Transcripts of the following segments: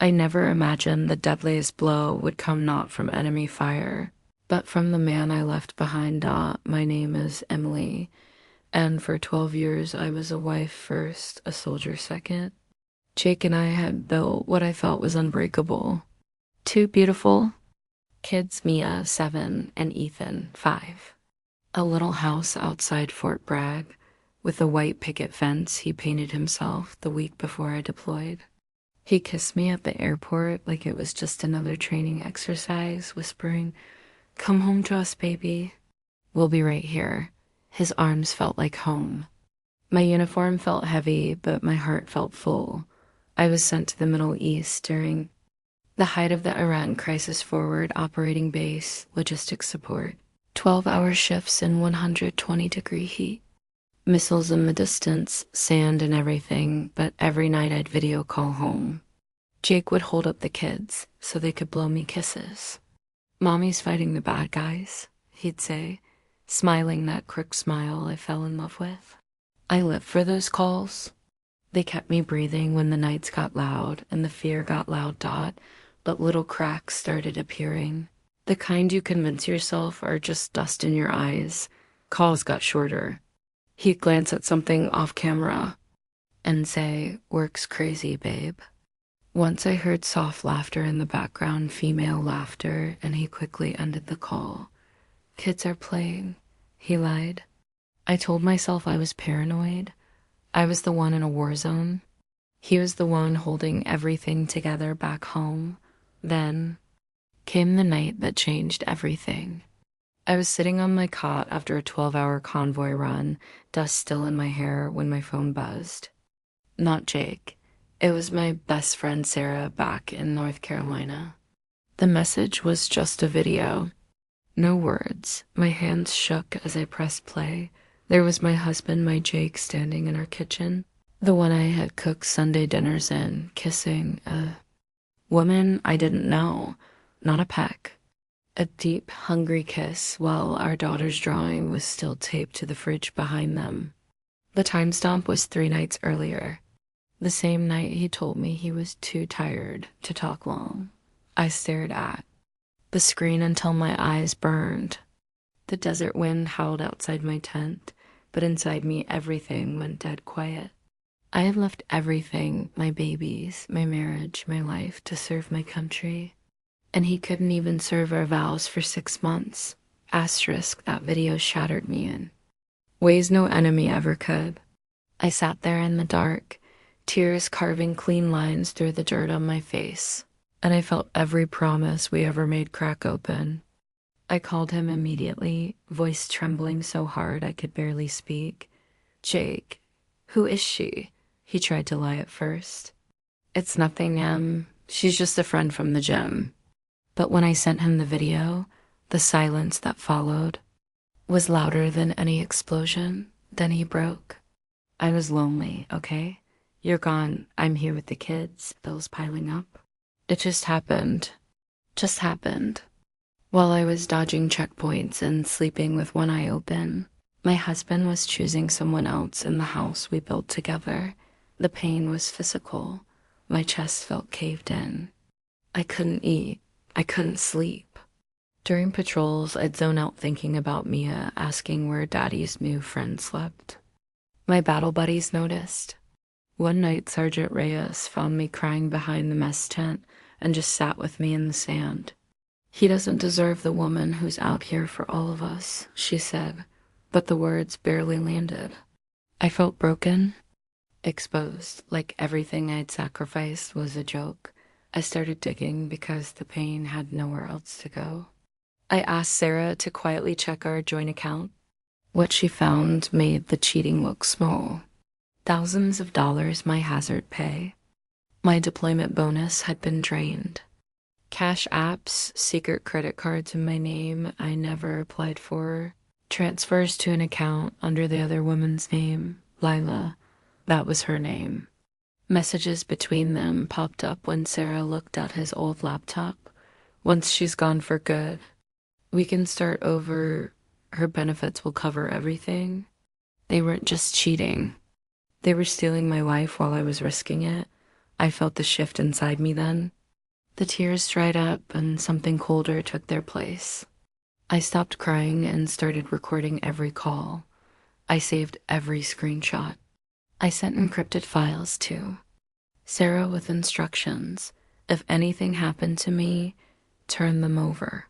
I never imagined the deadliest blow would come not from enemy fire, but from the man I left behind. My name is Emily, and for 12 years I was a wife first, a soldier second. Jake and I had built what I felt was unbreakable. Two beautiful kids, Mia, 7, and Ethan, 5. A little house outside Fort Bragg with a white picket fence he painted himself the week before I deployed. He kissed me at the airport like it was just another training exercise, whispering, "Come home to us, baby. We'll be right here." His arms felt like home. My uniform felt heavy, but my heart felt full. I was sent to the Middle East during the height of the Iran Crisis Forward Operating Base Logistics Support. 12-hour shifts in 120-degree heat. Missiles in the distance, sand and everything, but every night I'd video call home. Jake would hold up the kids so they could blow me kisses. "Mommy's fighting the bad guys," he'd say, smiling that crook smile I fell in love with. I lived for those calls. They kept me breathing when the nights got loud and the fear got loud. But little cracks started appearing. The kind you convince yourself are just dust in your eyes. Calls got shorter. He'd glance at something off camera and say, "Work's crazy, babe." Once I heard soft laughter in the background, female laughter, and he quickly ended the call. "Kids are playing," he lied. I told myself I was paranoid. I was the one in a war zone. He was the one holding everything together back home. Then came the night that changed everything. I was sitting on my cot after a 12-hour convoy run, dust still in my hair, when my phone buzzed. Not Jake. It was my best friend Sarah back in North Carolina. The message was just a video. No words. My hands shook as I pressed play. There was my husband, my Jake, standing in our kitchen, the one I had cooked Sunday dinners in, kissing a woman I didn't know, not a peck. A deep, hungry kiss while our daughter's drawing was still taped to the fridge behind them. The timestamp was 3 nights earlier, the same night he told me he was too tired to talk long. I stared at the screen until my eyes burned. The desert wind howled outside my tent, but inside me everything went dead quiet. I had left everything, my babies, my marriage, my life, to serve my country. And he couldn't even serve our vows for 6 months. Asterisk that video shattered me in ways no enemy ever could. I sat there in the dark, tears carving clean lines through the dirt on my face, and I felt every promise we ever made crack open. I called him immediately, voice trembling so hard I could barely speak. "Jake, who is she?" He tried to lie at first. "It's nothing, she's just a friend from the gym." But when I sent him the video, the silence that followed was louder than any explosion. Then he broke. "I was lonely, okay? You're gone. I'm here with the kids, bills piling up. It just happened. Just happened." While I was dodging checkpoints and sleeping with one eye open, my husband was choosing someone else in the house we built together. The pain was physical. My chest felt caved in. I couldn't eat. I couldn't sleep. During patrols, I'd zone out thinking about Mia, asking where Daddy's new friend slept. My battle buddies noticed. One night, Sergeant Reyes found me crying behind the mess tent and just sat with me in the sand. "He doesn't deserve the woman who's out here for all of us," she said, but the words barely landed. I felt broken, exposed, like everything I'd sacrificed was a joke. I started digging because the pain had nowhere else to go. I asked Sarah to quietly check our joint account. What she found made the cheating look small. Thousands of dollars my hazard pay. My deployment bonus had been drained. Cash apps, secret credit cards in my name I never applied for. Transfers to an account under the other woman's name, Lila. That was her name. Messages between them popped up when Sarah looked at his old laptop. "Once she's gone for good, we can start over. Her benefits will cover everything." They weren't just cheating. They were stealing my life while I was risking it. I felt the shift inside me then. The tears dried up and something colder took their place. I stopped crying and started recording every call. I saved every screenshot. I sent encrypted files too. Sarah with instructions. If anything happened to me, turn them over.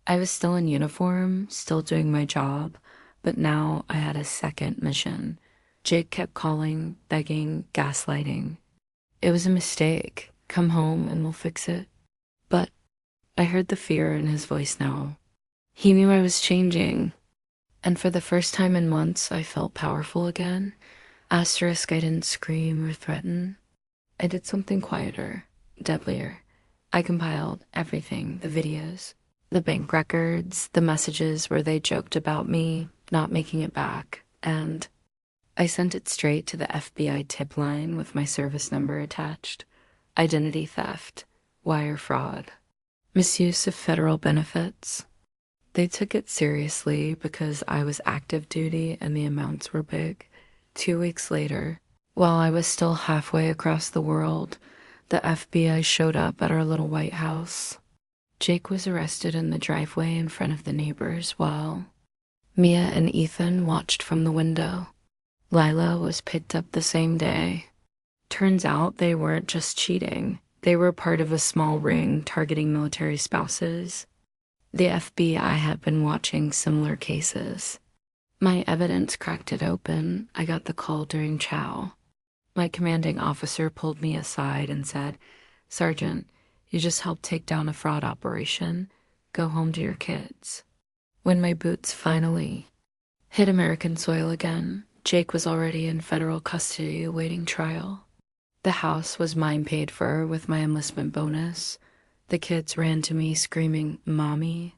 I was still in uniform, still doing my job, but now I had a second mission. Jake kept calling, begging, gaslighting. It was a mistake. Come home and we'll fix it. But I heard the fear in his voice now. He knew I was changing. And for the first time in months, I felt powerful again. Asterisk, I didn't scream or threaten. I did something quieter, deadlier. I compiled everything, the videos, the bank records, the messages where they joked about me not making it back, and I sent it straight to the FBI tip line with my service number attached. Identity theft, wire fraud, misuse of federal benefits. They took it seriously because I was active duty and the amounts were big. 2 weeks later, while I was still halfway across the world, the FBI showed up at our little white house. Jake was arrested in the driveway in front of the neighbors while Mia and Ethan watched from the window. Lila was picked up the same day. Turns out they weren't just cheating. They were part of a small ring targeting military spouses. The FBI had been watching similar cases. My evidence cracked it open. I got the call during chow. My commanding officer pulled me aside and said, "Sergeant, you just helped take down a fraud operation. Go home to your kids." When my boots finally hit American soil again, Jake was already in federal custody awaiting trial. The house was mine paid for with my enlistment bonus. The kids ran to me screaming, "Mommy."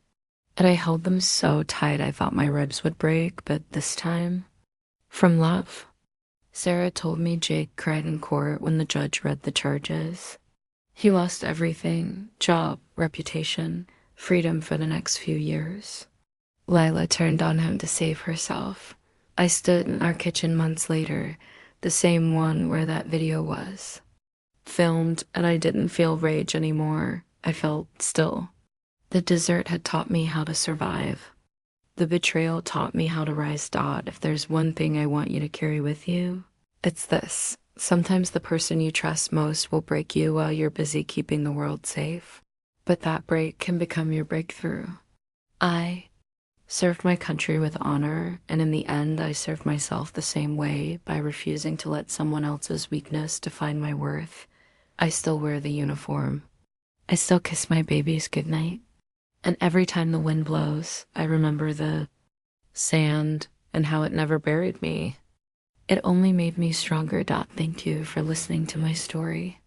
And I held them so tight I thought my ribs would break, but this time, from love. Sarah told me Jake cried in court when the judge read the charges. He lost everything, job, reputation, freedom for the next few years. Lila turned on him to save herself. I stood in our kitchen months later, the same one where that video was. Filmed, and I didn't feel rage anymore. I felt still. The desert had taught me how to survive. The betrayal taught me how to rise. If there's one thing I want you to carry with you, it's this. Sometimes the person you trust most will break you while you're busy keeping the world safe. But that break can become your breakthrough. I served my country with honor, and in the end I served myself the same way by refusing to let someone else's weakness define my worth. I still wear the uniform. I still kiss my babies goodnight. And every time the wind blows, I remember the sand and how it never buried me. It only made me stronger. Thank you for listening to my story.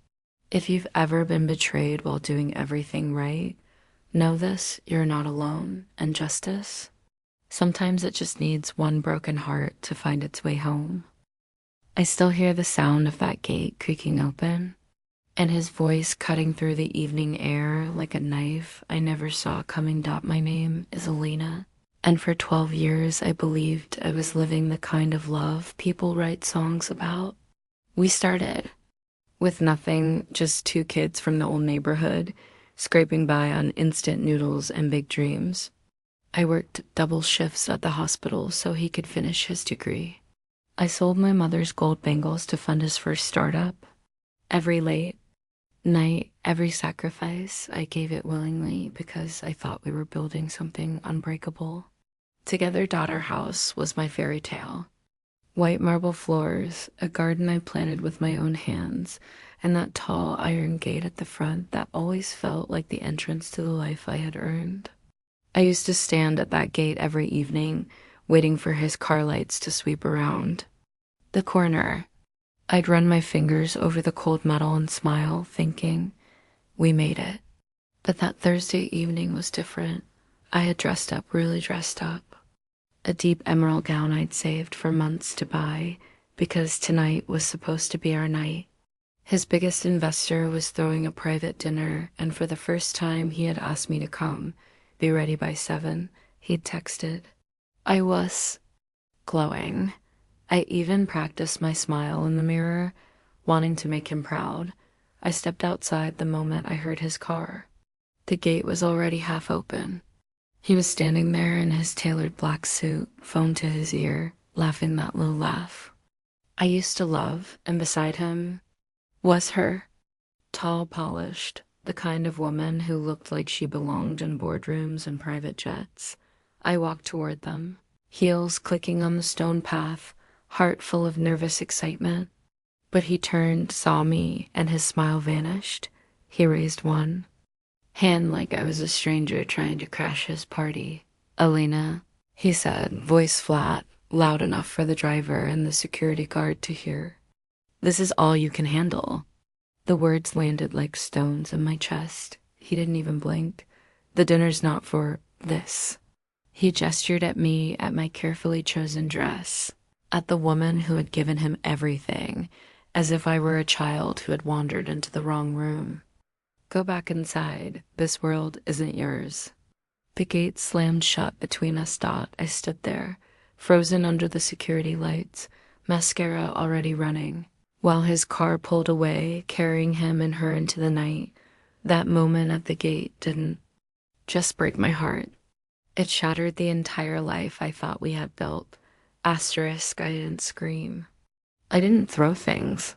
If you've ever been betrayed while doing everything right, know this, you're not alone. And justice, sometimes it just needs one broken heart to find its way home. I still hear the sound of that gate creaking open, and his voice cutting through the evening air like a knife I never saw coming. My name is Alina, and for 12 years I believed I was living the kind of love people write songs about. We started with nothing, just 2 kids from the old neighborhood, scraping by on instant noodles and big dreams. I worked double shifts at the hospital so he could finish his degree. I sold my mother's gold bangles to fund his first startup. Every late night, every sacrifice, I gave it willingly because I thought we were building something unbreakable. Together Daughter House was my fairy tale. White marble floors, a garden I planted with my own hands, and that tall iron gate at the front that always felt like the entrance to the life I had earned. I used to stand at that gate every evening, waiting for his car lights to sweep around the corner. I'd run my fingers over the cold metal and smile, thinking, we made it. But that Thursday evening was different. I had dressed up, really dressed up. A deep emerald gown I'd saved for months to buy, because tonight was supposed to be our night. His biggest investor was throwing a private dinner, and for the first time he had asked me to come. Be ready by 7, he'd texted. I was glowing. I even practiced my smile in the mirror, wanting to make him proud. I stepped outside the moment I heard his car. The gate was already half open. He was standing there in his tailored black suit, phone to his ear, laughing that low laugh I used to love, and beside him was her. Tall, polished, the kind of woman who looked like she belonged in boardrooms and private jets. I walked toward them, heels clicking on the stone path, heart full of nervous excitement. But he turned, saw me, and his smile vanished. He raised one hand like I was a stranger trying to crash his party. "Elena," he said, voice flat, loud enough for the driver and the security guard to hear. "This is all you can handle." The words landed like stones in my chest. He didn't even blink. "The dinner's not for this." He gestured at me, at my carefully chosen dress, at the woman who had given him everything, as if I were a child who had wandered into the wrong room. "Go back inside. This world isn't yours." The gate slammed shut between us. I stood there, frozen under the security lights, mascara already running, while his car pulled away, carrying him and her into the night. That moment at the gate didn't just break my heart. It shattered the entire life I thought we had built. Asterisk, I didn't scream. I didn't throw things.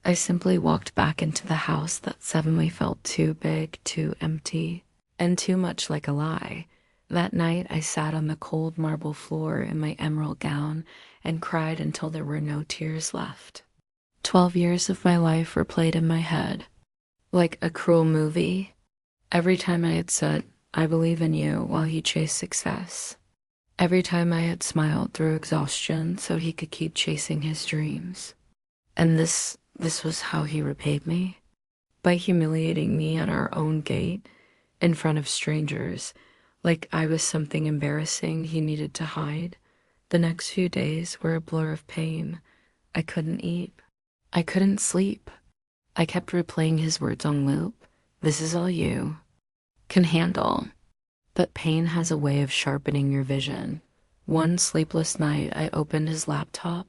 I simply walked back into the house that suddenly felt too big, too empty, and too much like a lie. That night, I sat on the cold marble floor in my emerald gown and cried until there were no tears left. 12 years of my life were played in my head, like a cruel movie. Every time I had said, "I believe in you," while he chased success. Every time I had smiled through exhaustion so he could keep chasing his dreams. And this was how he repaid me. By humiliating me at our own gate, in front of strangers, like I was something embarrassing he needed to hide. The next few days were a blur of pain. I couldn't eat. I couldn't sleep. I kept replaying his words on loop. "This is all you can handle." But pain has a way of sharpening your vision. One sleepless night, I opened his laptop,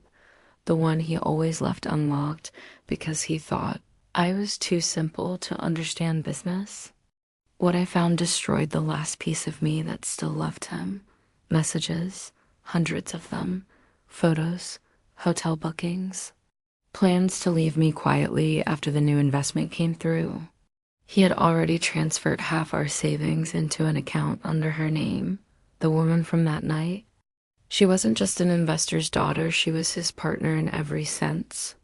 the one he always left unlocked because he thought I was too simple to understand business. What I found destroyed the last piece of me that still loved him. Messages, hundreds of them, photos, hotel bookings, plans to leave me quietly after the new investment came through. He had already transferred half our savings into an account under her name, the woman from that night. She wasn't just an investor's daughter, she was his partner in every sense.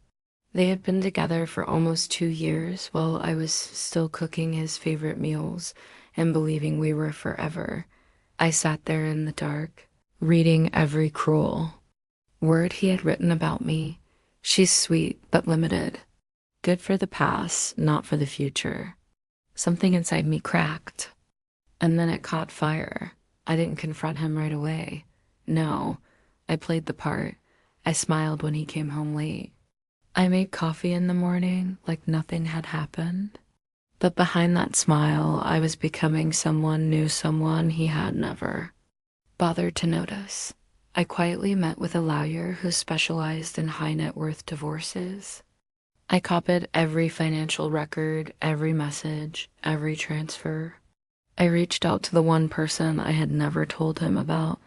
They had been together for almost 2 years while I was still cooking his favorite meals and believing we were forever. I sat there in the dark, reading every cruel word he had written about me. "She's sweet but limited. Good for the past, not for the future." Something inside me cracked, and then it caught fire. I didn't confront him right away. No, I played the part. I smiled when he came home late. I made coffee in the morning like nothing had happened. But behind that smile, I was becoming someone new, someone he had never bothered to notice. I quietly met with a lawyer who specialized in high net worth divorces. I copied every financial record, every message, every transfer. I reached out to the one person I had never told him about,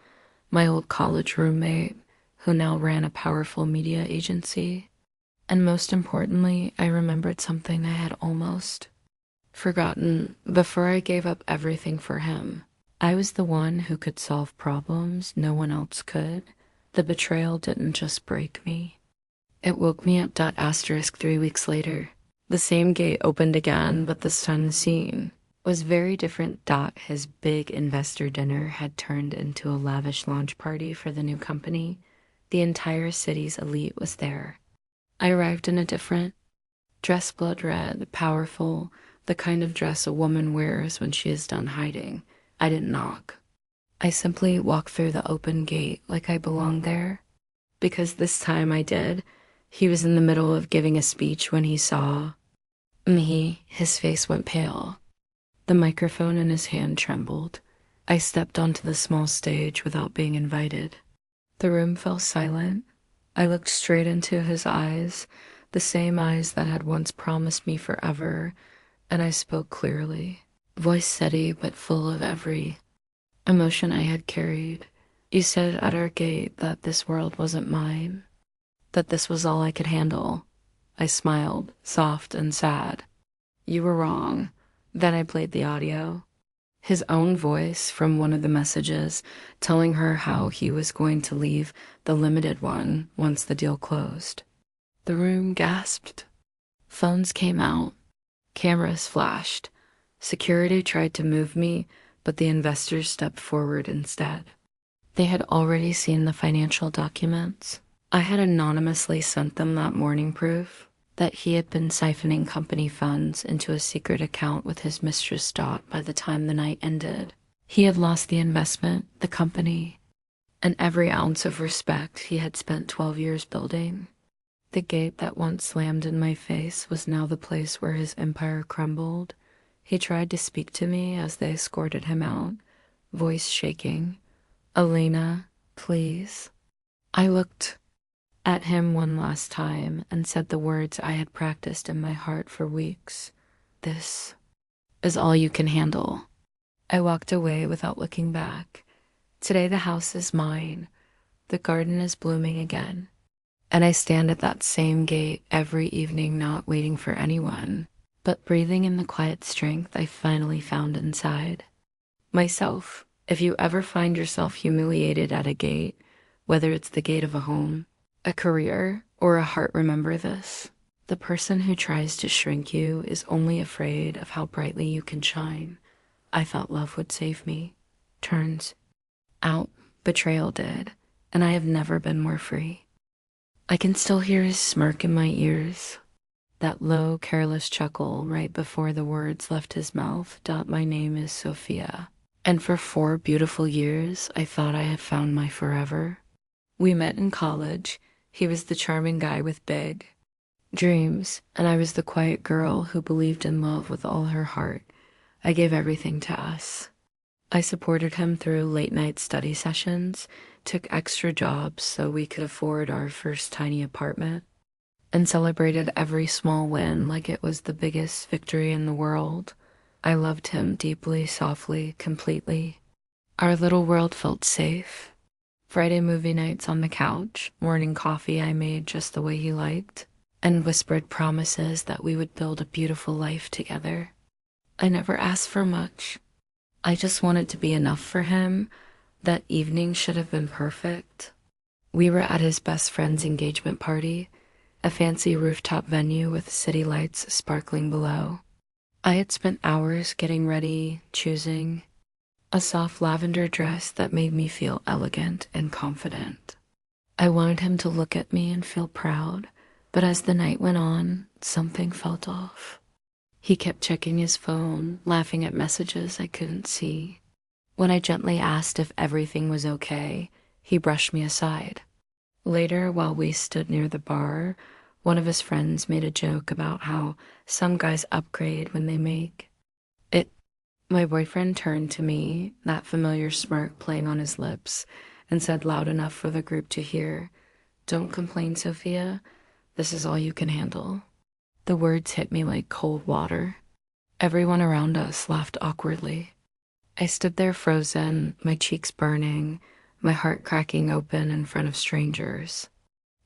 my old college roommate, who now ran a powerful media agency. And most importantly, I remembered something I had almost forgotten. Before I gave up everything for him, I was the one who could solve problems no one else could. The betrayal didn't just break me. It woke me up. Asterisk 3 weeks later. The same gate opened again, but this time the scene was very different. His big investor dinner had turned into a lavish launch party for the new company. The entire city's elite was there. I arrived in a different dress, blood red, powerful, the kind of dress a woman wears when she is done hiding. I didn't knock. I simply walked through the open gate like I belonged there. Because this time I did. He was in the middle of giving a speech when he saw me. His face went pale. The microphone in his hand trembled. I stepped onto the small stage without being invited. The room fell silent. I looked straight into his eyes, the same eyes that had once promised me forever, and I spoke clearly, voice steady but full of every emotion I had carried. You said at our gate that this world wasn't mine, that this was all I could handle. I smiled, soft and sad. You were wrong. Then I played the audio. His own voice from one of the messages telling her how he was going to leave the limited one once the deal closed. The room gasped. Phones came out. Cameras flashed. Security tried to move me, but the investors stepped forward instead. They had already seen the financial documents. I had anonymously sent them that morning proof that he had been siphoning company funds into a secret account with his mistress Dot by the time the night ended. He had lost the investment, the company, and every ounce of respect he had spent 12 years building. The gate that once slammed in my face was now the place where his empire crumbled. He tried to speak to me as they escorted him out, voice shaking. Elena, please. I looked at him one last time and said the words I had practiced in my heart for weeks. This is all you can handle. I walked away without looking back. Today the house is mine. The garden is blooming again. And I stand at that same gate every evening, not waiting for anyone, but breathing in the quiet strength I finally found inside. Myself, if you ever find yourself humiliated at a gate, whether it's the gate of a home, a career, or a heart, remember this. The person who tries to shrink you is only afraid of how brightly you can shine. I thought love would save me. Turns out, betrayal did, and I have never been more free. I can still hear his smirk in my ears, that low, careless chuckle right before the words left his mouth. My name is Sophia. And for 4 beautiful years, I thought I had found my forever. We met in college. He was the charming guy with big dreams, and I was the quiet girl who believed in love with all her heart. I gave everything to us. I supported him through late-night study sessions, took extra jobs so we could afford our first tiny apartment, and celebrated every small win like it was the biggest victory in the world. I loved him deeply, softly, completely. Our little world felt safe. Friday movie nights on the couch, morning coffee I made just the way he liked, and whispered promises that we would build a beautiful life together. I never asked for much. I just wanted to be enough for him. That evening should have been perfect. We were at his best friend's engagement party, a fancy rooftop venue with city lights sparkling below. I had spent hours getting ready, choosing a soft lavender dress that made me feel elegant and confident. I wanted him to look at me and feel proud, but as the night went on, something felt off. He kept checking his phone, laughing at messages I couldn't see. When I gently asked if everything was okay, he brushed me aside. Later, while we stood near the bar, one of his friends made a joke about how some guys upgrade when they make it. My boyfriend turned to me, that familiar smirk playing on his lips, and said loud enough for the group to hear, "Don't complain, Sophia. This is all you can handle." The words hit me like cold water. Everyone around us laughed awkwardly. I stood there frozen, my cheeks burning, my heart cracking open in front of strangers.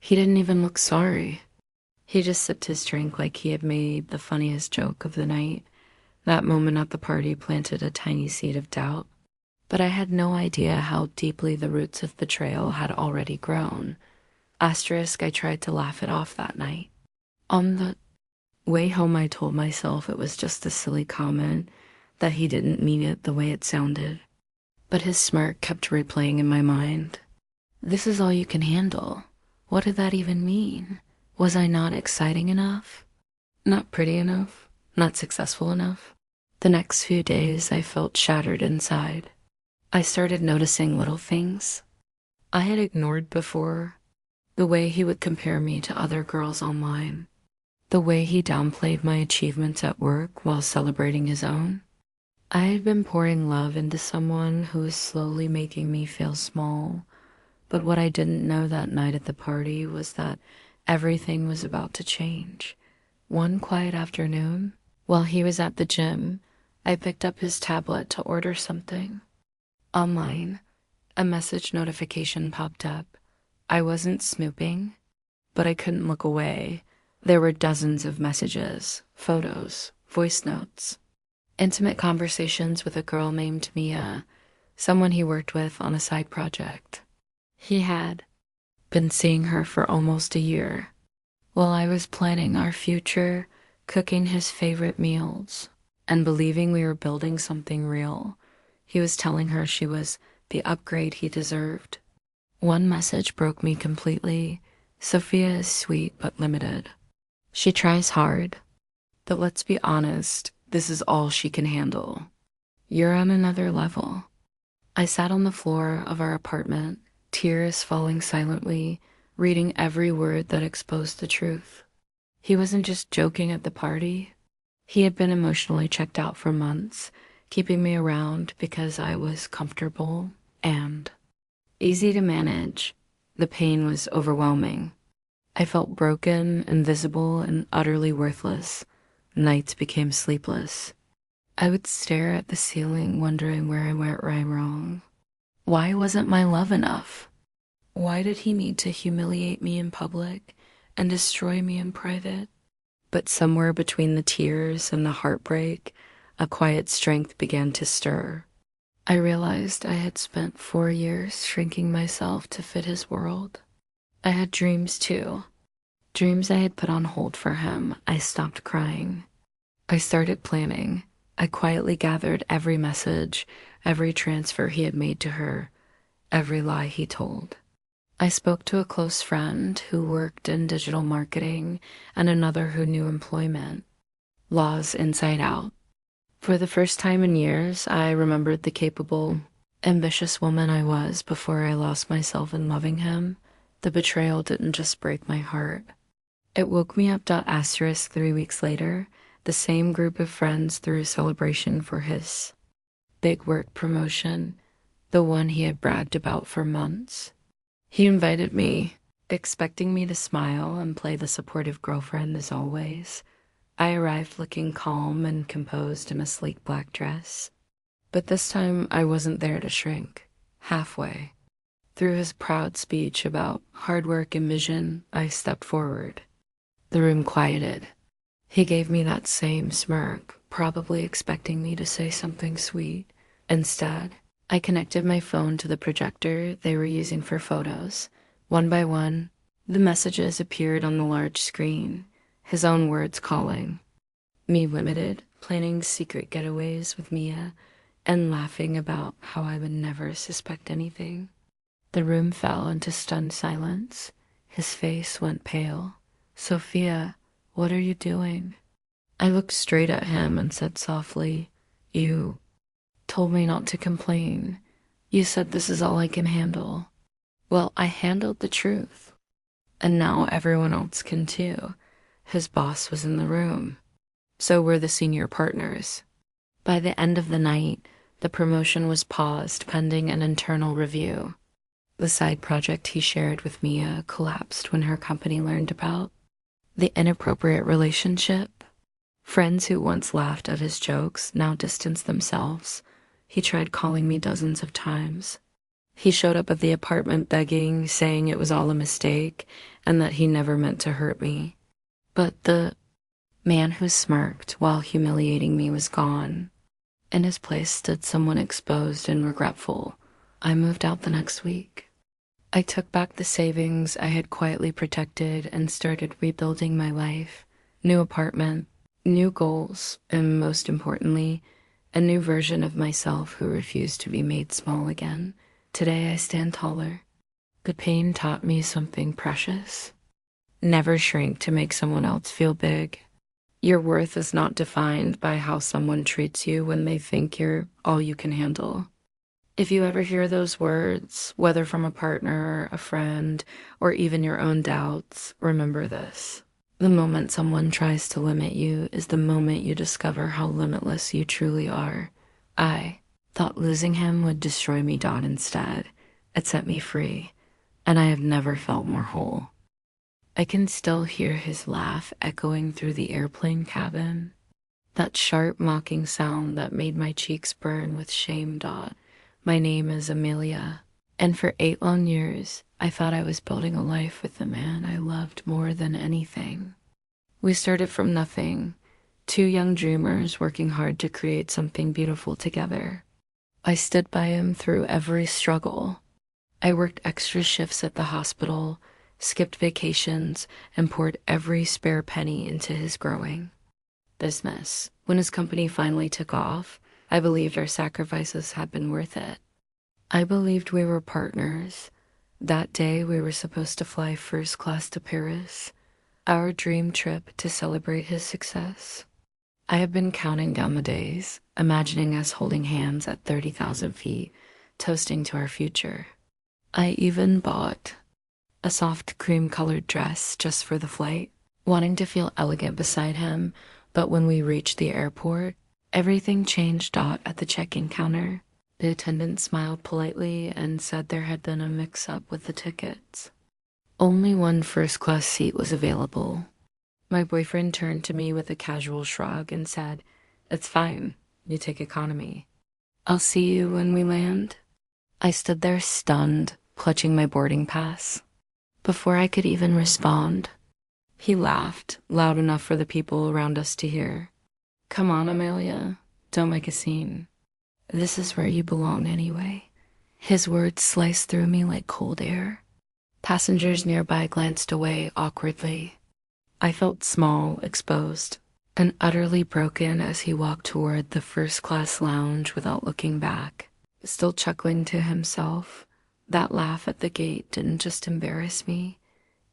He didn't even look sorry. He just sipped his drink like he had made the funniest joke of the night. That moment at the party planted a tiny seed of doubt. But I had no idea how deeply the roots of betrayal had already grown. Asterisk, I tried to laugh it off that night. On the way home, I told myself it was just a silly comment, that he didn't mean it the way it sounded. But his smirk kept replaying in my mind. This is all you can handle. What did that even mean? Was I not exciting enough? Not pretty enough? Not successful enough? The next few days, I felt shattered inside. I started noticing little things I had ignored before. The way he would compare me to other girls online. The way he downplayed my achievements at work while celebrating his own. I had been pouring love into someone who was slowly making me feel small, but what I didn't know that night at the party was that Everything was about to change. One quiet afternoon, while he was at the gym, I picked up his tablet to order something. Online, a message notification popped up. I wasn't snooping, but I couldn't look away. There were dozens of messages, photos, voice notes, intimate conversations with a girl named Mia, someone he worked with on a side project. He had been seeing her for almost a year, while I was planning our future, cooking his favorite meals, and believing we were building something real. He was telling her she was the upgrade he deserved. One message broke me completely. Sophia is sweet but limited. She tries hard, but let's be honest, this is all she can handle. You're on another level. I sat on the floor of our apartment, tears falling silently, reading every word that exposed the truth. He wasn't just joking at the party. He had been emotionally checked out for months, keeping me around because I was comfortable and easy to manage. The pain was overwhelming. I felt broken, invisible, and utterly worthless. Nights became sleepless. I would stare at the ceiling, wondering where I went right wrong. Why wasn't my love enough? Why did he need to humiliate me in public and destroy me in private? But somewhere between the tears and the heartbreak, a quiet strength began to stir. I realized I had spent 4 years shrinking myself to fit his world. I had dreams too. Dreams I had put on hold for him. I stopped crying. I started planning. I quietly gathered every message, every transfer he had made to her, every lie he told. I spoke to a close friend who worked in digital marketing and another who knew employment, laws inside out. For the first time in years, I remembered the capable, ambitious woman I was before I lost myself in loving him. The betrayal didn't just break my heart. It woke me up. 3 weeks later, the same group of friends threw a celebration for his big work promotion, the one he had bragged about for months. He invited me, expecting me to smile and play the supportive girlfriend as always. I arrived looking calm and composed in a sleek black dress. But this time I wasn't there to shrink. Halfway through his proud speech about hard work and vision, I stepped forward. The room quieted. He gave me that same smirk, probably expecting me to say something sweet. Instead, I connected my phone to the projector they were using for photos. One by one, the messages appeared on the large screen, his own words calling. Me limited, planning secret getaways with Mia, and laughing about how I would never suspect anything. The room fell into stunned silence. His face went pale. "Sophia, what are you doing?" I looked straight at him and said softly, "You told me not to complain. You said this is all I can handle." Well, I handled the truth. And now everyone else can too. His boss was in the room. So were the senior partners. By the end of the night, the promotion was paused pending an internal review. The side project he shared with Mia collapsed when her company learned about the inappropriate relationship. Friends who once laughed at his jokes now distanced themselves. He tried calling me dozens of times. He showed up at the apartment begging, saying it was all a mistake and that he never meant to hurt me. But the man who smirked while humiliating me was gone. In his place stood someone exposed and regretful. I moved out the next week. I took back the savings I had quietly protected and started rebuilding my life. New apartment, new goals, and most importantly, a new version of myself who refused to be made small again. Today I stand taller. The pain taught me something precious. Never shrink to make someone else feel big. Your worth is not defined by how someone treats you when they think you're all you can handle. If you ever hear those words, whether from a partner, a friend, or even your own doubts, remember this. The moment someone tries to limit you is the moment you discover how limitless you truly are. I thought losing him would destroy me. Instead, it set me free, and I have never felt more whole. I can still hear his laugh echoing through the airplane cabin. That sharp, mocking sound that made my cheeks burn with shame. My name is Amelia, and for 8 long years, I thought I was building a life with the man I loved more than anything. We started from nothing, two young dreamers working hard to create something beautiful together. I stood by him through every struggle. I worked extra shifts at the hospital, skipped vacations, and poured every spare penny into his growing business. When his company finally took off, I believed our sacrifices had been worth it. I believed we were partners. That day, we were supposed to fly first class to Paris, our dream trip to celebrate his success. I have been counting down the days, imagining us holding hands at 30,000 feet, toasting to our future. I even bought a soft cream-colored dress just for the flight, wanting to feel elegant beside him, but when we reached the airport, everything changed. At the check-in counter, the attendant smiled politely and said there had been a mix-up with the tickets. Only one first-class seat was available. My boyfriend turned to me with a casual shrug and said, "It's fine, you take economy. I'll see you when we land." I stood there stunned, clutching my boarding pass. Before I could even respond, he laughed, loud enough for the people around us to hear. "Come on, Amelia, don't make a scene. This is where you belong anyway." His words sliced through me like cold air. Passengers nearby glanced away awkwardly. I felt small, exposed, and utterly broken as he walked toward the first-class lounge without looking back. Still chuckling to himself, that laugh at the gate didn't just embarrass me.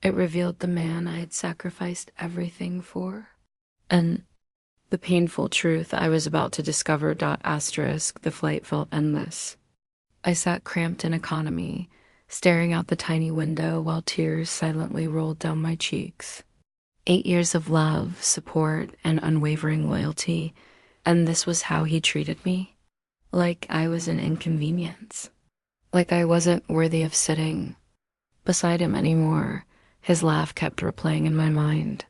It revealed the man I had sacrificed everything for. And the painful truth I was about to discover. The flight felt endless. I sat cramped in economy, staring out the tiny window while tears silently rolled down my cheeks. 8 years of love, support, and unwavering loyalty, and this was how he treated me? Like I was an inconvenience. Like I wasn't worthy of sitting beside him anymore. His laugh kept replaying in my mind.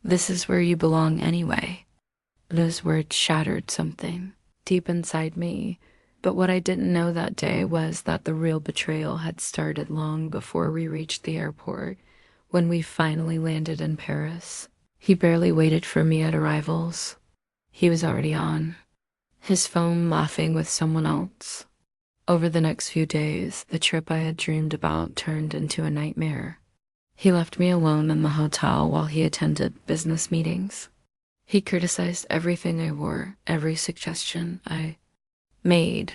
"This is where you belong anyway." Those words shattered something deep inside me, but what I didn't know that day was that the real betrayal had started long before we reached the airport. When we finally landed in Paris, he barely waited for me at arrivals. He was already on his phone, laughing with someone else. Over the next few days, the trip I had dreamed about turned into a nightmare. He left me alone in the hotel while he attended business meetings. He criticized everything I wore, every suggestion I made.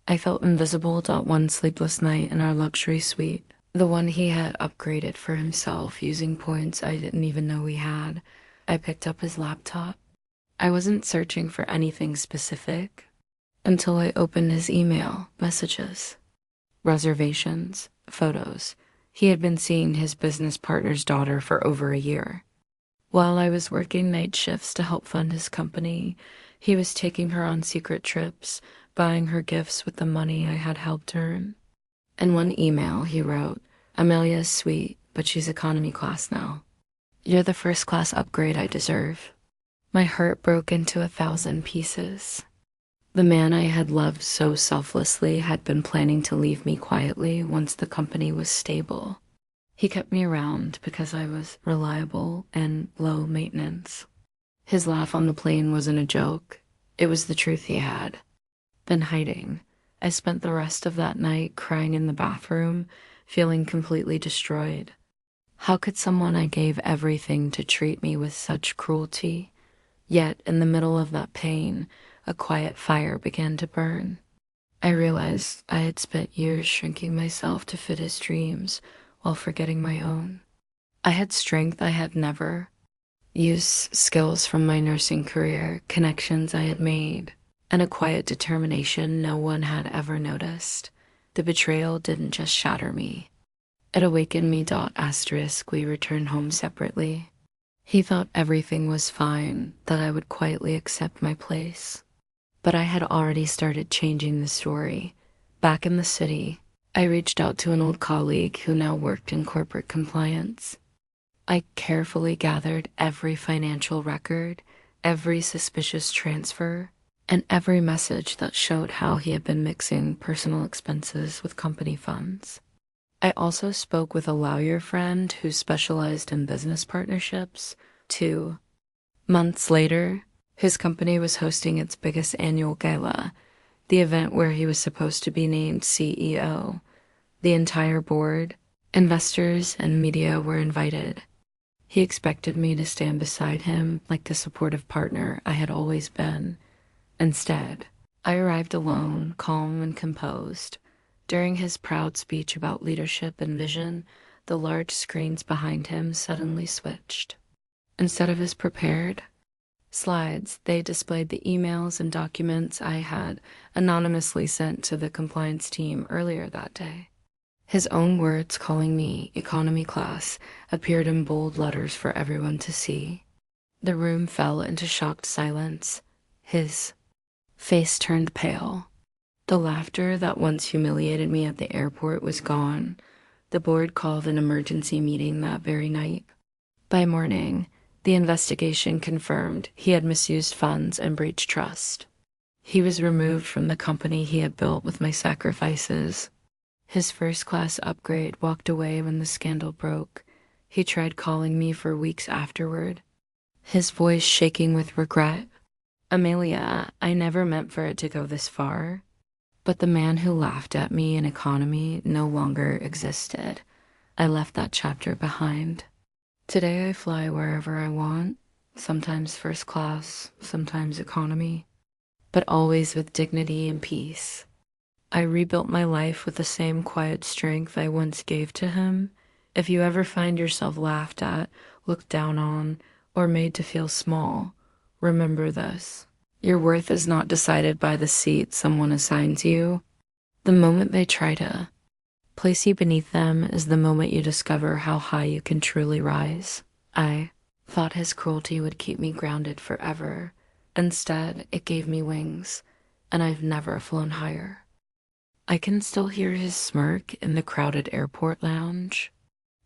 I felt invisible. One sleepless night in our luxury suite, the one he had upgraded for himself using points I didn't even know he had, I picked up his laptop. I wasn't searching for anything specific until I opened his email messages. Reservations, photos. He had been seeing his business partner's daughter for over a year. While I was working night shifts to help fund his company, he was taking her on secret trips, buying her gifts with the money I had helped earn. In one email, he wrote, "Amelia is sweet, but she's economy class now. You're the first class upgrade I deserve." My heart broke into 1,000 pieces. The man I had loved so selflessly had been planning to leave me quietly once the company was stable. He kept me around because I was reliable and low maintenance. His laugh on the plane wasn't a joke. It was the truth he had been hiding. I spent the rest of that night crying in the bathroom, feeling completely destroyed. How could someone I gave everything to treat me with such cruelty? Yet, in the middle of that pain, a quiet fire began to burn. I realized I had spent years shrinking myself to fit his dreams while forgetting my own. I had strength I had never used, skills from my nursing career, connections I had made, and a quiet determination no one had ever noticed. The betrayal didn't just shatter me. It awakened me. We returned home separately. He thought everything was fine, that I would quietly accept my place. But I had already started changing the story. Back in the city, I reached out to an old colleague who now worked in corporate compliance. I carefully gathered every financial record, every suspicious transfer, and every message that showed how he had been mixing personal expenses with company funds. I also spoke with a lawyer friend who specialized in business partnerships. 2 months later, his company was hosting its biggest annual gala, the event where he was supposed to be named CEO. The entire board, investors, and media were invited. He expected me to stand beside him like the supportive partner I had always been. Instead, I arrived alone, calm and composed. During his proud speech about leadership and vision, the large screens behind him suddenly switched. Instead of his prepared slides, they displayed the emails and documents I had anonymously sent to the compliance team earlier that day. His own words calling me economy class appeared in bold letters for everyone to see. The room fell into shocked silence. His face turned pale. The laughter that once humiliated me at the airport was gone. The board called an emergency meeting that very night. By morning, the investigation confirmed he had misused funds and breached trust. He was removed from the company he had built with my sacrifices. His first-class upgrade walked away when the scandal broke. He tried calling me for weeks afterward, his voice shaking with regret. Amelia, I never meant for it to go this far. But the man who laughed at me in economy no longer existed. I left that chapter behind. Today I fly wherever I want, sometimes first class, sometimes economy, but always with dignity and peace. I rebuilt my life with the same quiet strength I once gave to him. If you ever find yourself laughed at, looked down on, or made to feel small, remember this. Your worth is not decided by the seat someone assigns you. The moment they try to place you beneath them is the moment you discover how high you can truly rise. I thought his cruelty would keep me grounded forever. Instead, it gave me wings, and I've never flown higher. I can still hear his smirk in the crowded airport lounge.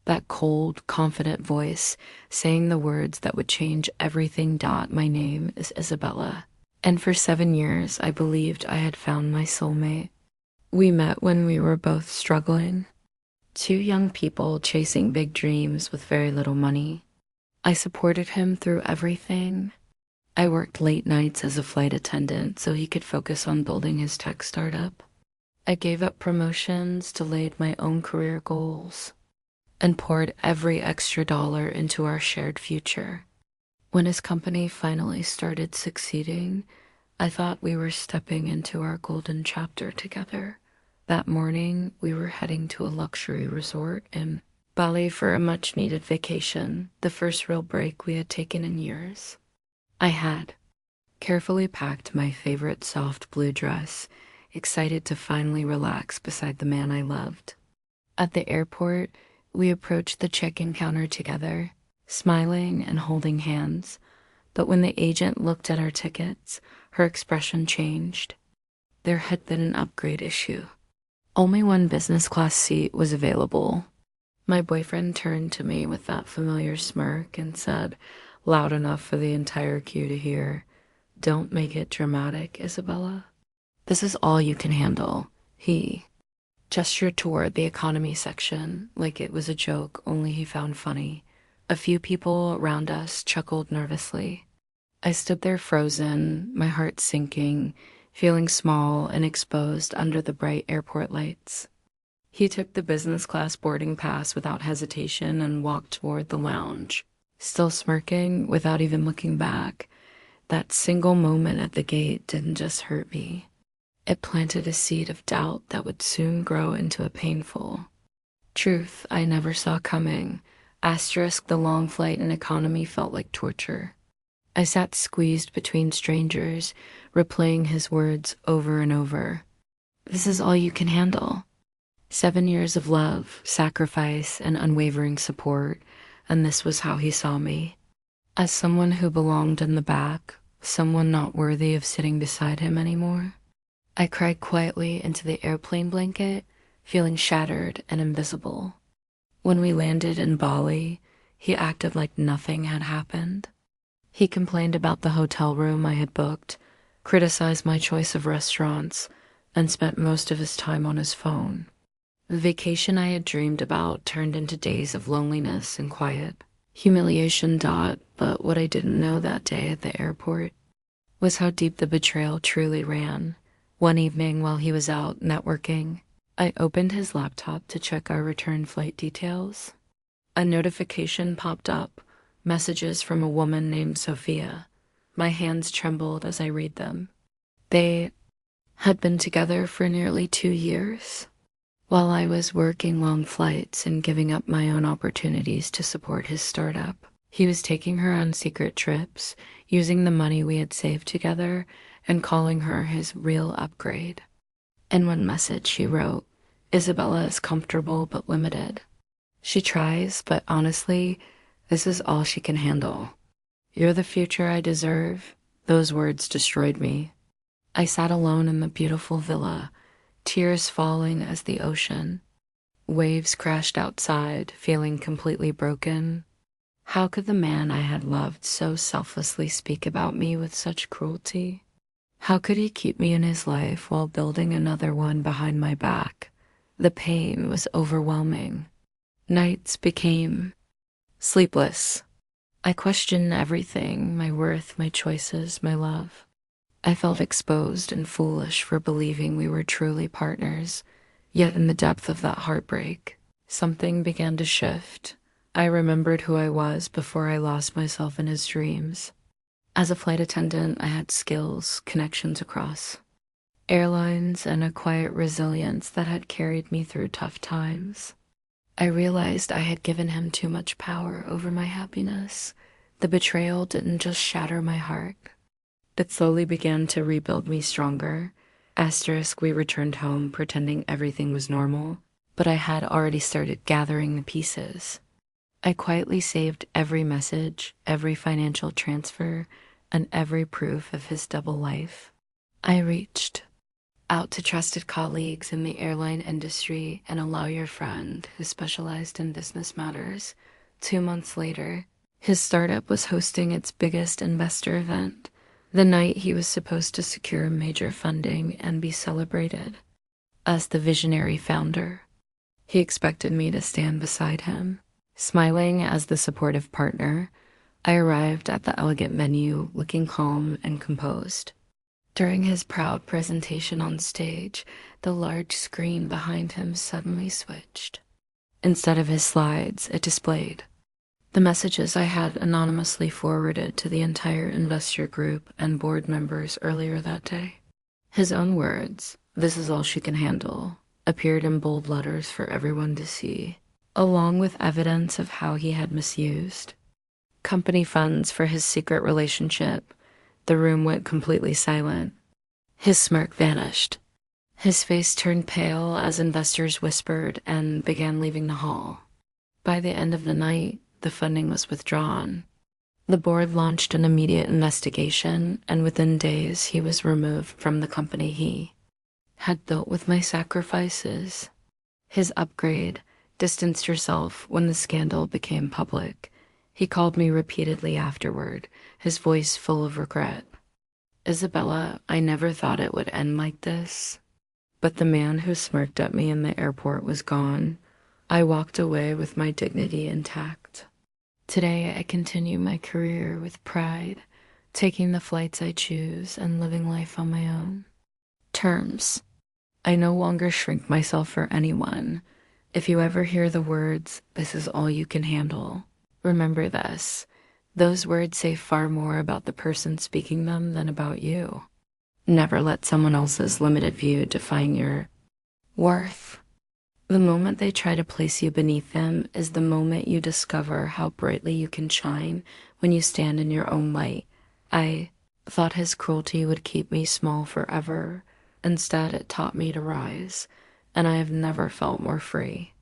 That cold, confident voice saying the words that would change everything. My name is Isabella. And for 7 years, I believed I had found my soulmate. We met when we were both struggling. 2 young people chasing big dreams with very little money. I supported him through everything. I worked late nights as a flight attendant so he could focus on building his tech startup. I gave up promotions, delayed my own career goals, and poured every extra dollar into our shared future. When his company finally started succeeding, I thought we were stepping into our golden chapter together. That morning, we were heading to a luxury resort in Bali for a much-needed vacation, the first real break we had taken in years. I had carefully packed my favorite soft blue dress, excited to finally relax beside the man I loved. At the airport, we approached the check-in counter together, smiling and holding hands, but when the agent looked at our tickets, her expression changed. There had been an upgrade issue. Only one business class seat was available. My boyfriend turned to me with that familiar smirk and said, loud enough for the entire queue to hear, "Don't make it dramatic, Isabella. This is all you can handle." He gestured toward the economy section like it was a joke only he found funny. A few people around us chuckled nervously. I stood there frozen, my heart sinking, feeling small and exposed under the bright airport lights. He took the business class boarding pass without hesitation and walked toward the lounge, still smirking without even looking back. That single moment at the gate didn't just hurt me. It planted a seed of doubt that would soon grow into a painful truth I never saw coming. The long flight in economy felt like torture. I sat squeezed between strangers, replaying his words over and over. This is all you can handle. 7 years of love, sacrifice, and unwavering support, and this was how he saw me. As someone who belonged in the back, someone not worthy of sitting beside him anymore. I cried quietly into the airplane blanket, feeling shattered and invisible. When we landed in Bali, he acted like nothing had happened. He complained about the hotel room I had booked, criticized my choice of restaurants, and spent most of his time on his phone. The vacation I had dreamed about turned into days of loneliness and quiet. Humiliation. But what I didn't know that day at the airport was how deep the betrayal truly ran. One evening while he was out networking, I opened his laptop to check our return flight details. A notification popped up, messages from a woman named Sophia. My hands trembled as I read them. They had been together for nearly 2 years. While I was working long flights and giving up my own opportunities to support his startup, he was taking her on secret trips, using the money we had saved together, and calling her his real upgrade. In one message she wrote, "Isabella is comfortable but limited. She tries, but honestly, this is all she can handle. You're the future I deserve." Those words destroyed me. I sat alone in the beautiful villa, tears falling as the ocean. Waves crashed outside, feeling completely broken. How could the man I had loved so selflessly speak about me with such cruelty? How could he keep me in his life while building another one behind my back? The pain was overwhelming. Nights became sleepless. I questioned everything, my worth, my choices, my love. I felt exposed and foolish for believing we were truly partners. Yet in the depth of that heartbreak, something began to shift. I remembered who I was before I lost myself in his dreams. As a flight attendant, I had skills, connections across airlines, and a quiet resilience that had carried me through tough times. I realized I had given him too much power over my happiness. The betrayal didn't just shatter my heart. It slowly began to rebuild me stronger. We returned home pretending everything was normal, but I had already started gathering the pieces. I quietly saved every message, every financial transfer, and every proof of his double life. I reached out to trusted colleagues in the airline industry and a lawyer friend who specialized in business matters. 2 months later, his startup was hosting its biggest investor event, the night he was supposed to secure major funding and be celebrated as the visionary founder. He expected me to stand beside him. Smiling as the supportive partner, I arrived at the elegant venue looking calm and composed. During his proud presentation on stage, the large screen behind him suddenly switched. Instead of his slides, it displayed the messages I had anonymously forwarded to the entire investor group and board members earlier that day. His own words, "This is all she can handle," appeared in bold letters for everyone to see, along with evidence of how he had misused company funds for his secret relationship. The room went completely silent. His smirk vanished. His face turned pale as investors whispered and began leaving the hall. By the end of the night, the funding was withdrawn. The board launched an immediate investigation, and within days he was removed from the company he had built with my sacrifices. His upgrade distanced herself when the scandal became public. He called me repeatedly afterward, his voice full of regret. "Isabella, I never thought it would end like this." But the man who smirked at me in the airport was gone. I walked away with my dignity intact. Today, I continue my career with pride, taking the flights I choose and living life on my own terms. I no longer shrink myself for anyone. If you ever hear the words, "This is all you can handle," remember this. Those words say far more about the person speaking them than about you. Never let someone else's limited view define your worth. The moment they try to place you beneath them is the moment you discover how brightly you can shine when you stand in your own light. I thought his cruelty would keep me small forever. Instead, it taught me to rise, and I have never felt more free.